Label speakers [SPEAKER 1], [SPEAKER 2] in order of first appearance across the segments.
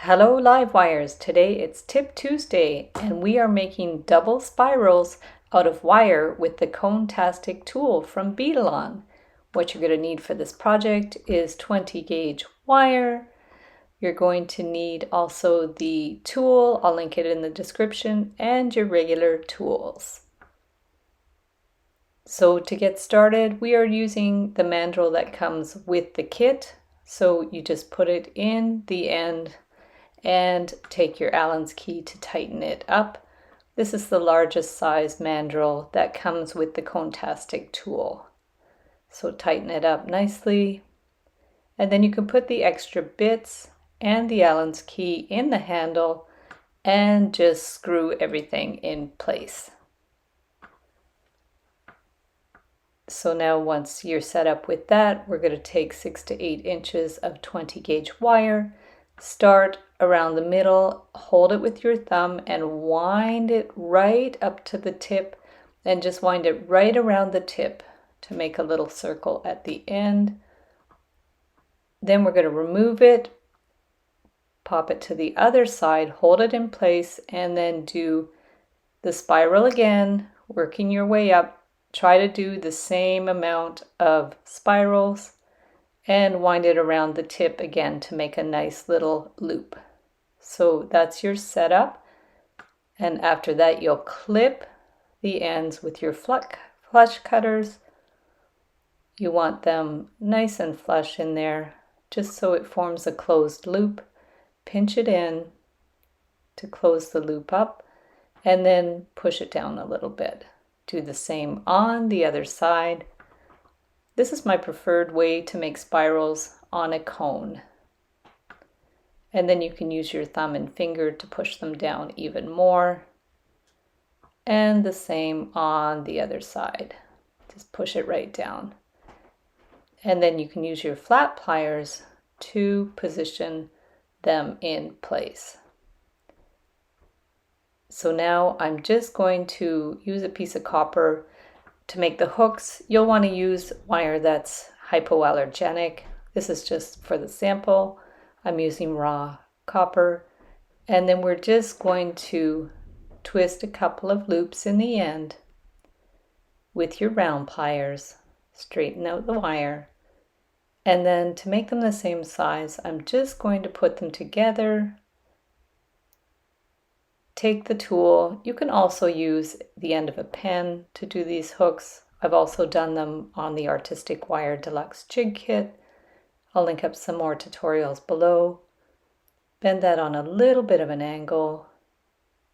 [SPEAKER 1] Hello live wires, today it's Tip Tuesday and we are making double spirals out of wire with the Conetastic tool from Beadalon. What you're going to need for this project is 20 gauge wire. You're going to need also the tool, I'll link it in the description, and your regular tools. So to get started, we are using the mandrel that comes with the kit. So you just put it in the end and take your Allen's key to tighten it up. This is the largest size mandrel that comes with the Conetastic tool. So tighten it up nicely, and then you can put the extra bits and the Allen's key in the handle and just screw everything in place. So now once you're set up with that, we're going to take 6 to 8 inches of 20 gauge wire, start around the middle, hold it with your thumb and wind it right up to the tip, and just wind it right around the tip to make a little circle at the end. Then we're going to remove it, pop it to the other side, hold it in place, and then do the spiral again, working your way up. Try to do the same amount of spirals and wind it around the tip again to make a nice little loop. So that's your setup, and after that you'll clip the ends with your flush cutters. You want them nice and flush in there just so it forms a closed loop. Pinch it in to close the loop up and then push it down a little bit. Do the same on the other side. This is my preferred way to make spirals on a cone. And then you can use your thumb and finger to push them down even more. And the same on the other side. Just push it right down. And then you can use your flat pliers to position them in place. So now I'm just going to use a piece of copper to make the hooks. You'll want to use wire that's hypoallergenic. This is just for the sample. I'm using raw copper. And then we're just going to twist a couple of loops in the end with your round pliers. Straighten out the wire. And then to make them the same size, I'm just going to put them together. Take the tool. You can also use the end of a pen to do these hooks. I've also done them on the Artistic Wire Deluxe Jig Kit. I'll link up some more tutorials below. Bend that on a little bit of an angle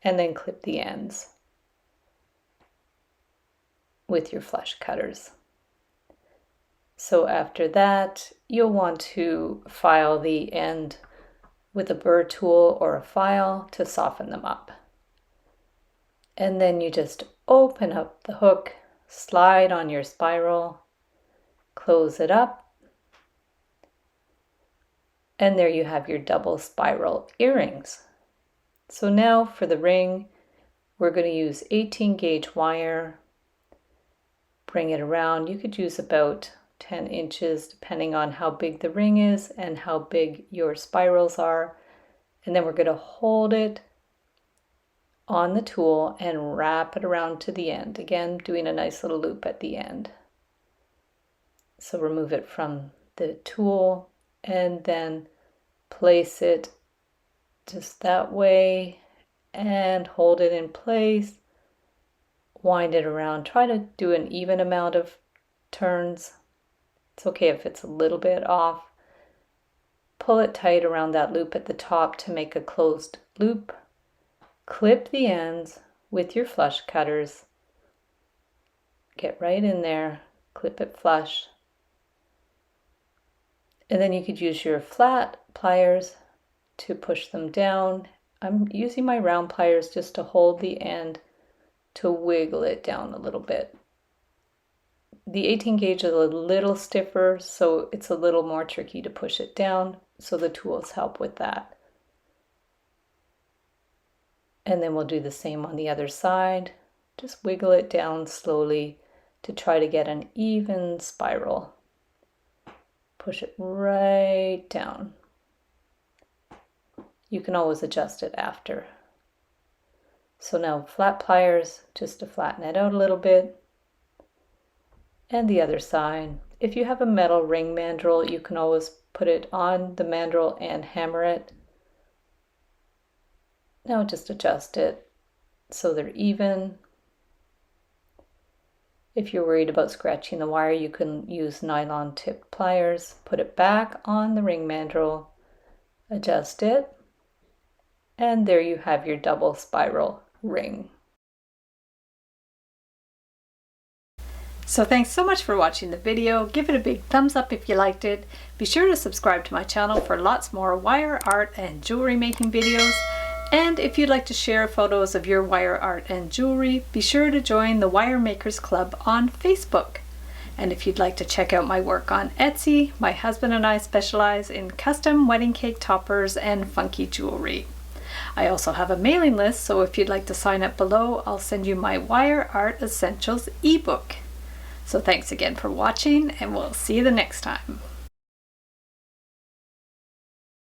[SPEAKER 1] and then clip the ends with your flush cutters. So after that, you'll want to file the end with a burr tool or a file to soften them up. And then you just open up the hook, slide on your spiral, close it up, and there you have your double spiral earrings. So now for the ring, we're going to use 18 gauge wire, bring it around. You could use about 10 inches depending on how big the ring is and how big your spirals are. And then we're going to hold it on the tool and wrap it around to the end. Again, doing a nice little loop at the end. So remove it from the tool and then place it just that way and hold it in place. Wind it around. Try to do an even amount of turns. It's okay if it's a little bit off. Pull it tight around that loop at the top to make a closed loop. Clip the ends with your flush cutters. Get right in there, clip it flush. And then you could use your flat pliers to push them down. I'm using my round pliers just to hold the end to wiggle it down a little bit. The 18 gauge is a little stiffer, so it's a little more tricky to push it down, so the tools help with that. And then we'll do the same on the other side. Just wiggle it down slowly to try to get an even spiral. Push it right down. You can always adjust it after. So now flat pliers, just to flatten it out a little bit. And the other side. If you have a metal ring mandrel, you can always put it on the mandrel and hammer it. Now just adjust it so they're even. If you're worried about scratching the wire, you can use nylon tipped pliers. Put it back on the ring mandrel, adjust it, and there you have your double spiral ring. So thanks so much for watching the video. Give it a big thumbs up if you liked it. Be sure to subscribe to my channel for lots more wire art and jewelry making videos. And if you'd like to share photos of your wire art and jewelry, be sure to join the Wire Makers Club on Facebook. And if you'd like to check out my work on Etsy, my husband and I specialize in custom wedding cake toppers and funky jewelry. I also have a mailing list, so if you'd like to sign up below, I'll send you my Wire Art Essentials ebook. So thanks again for watching, and we'll see you the next time.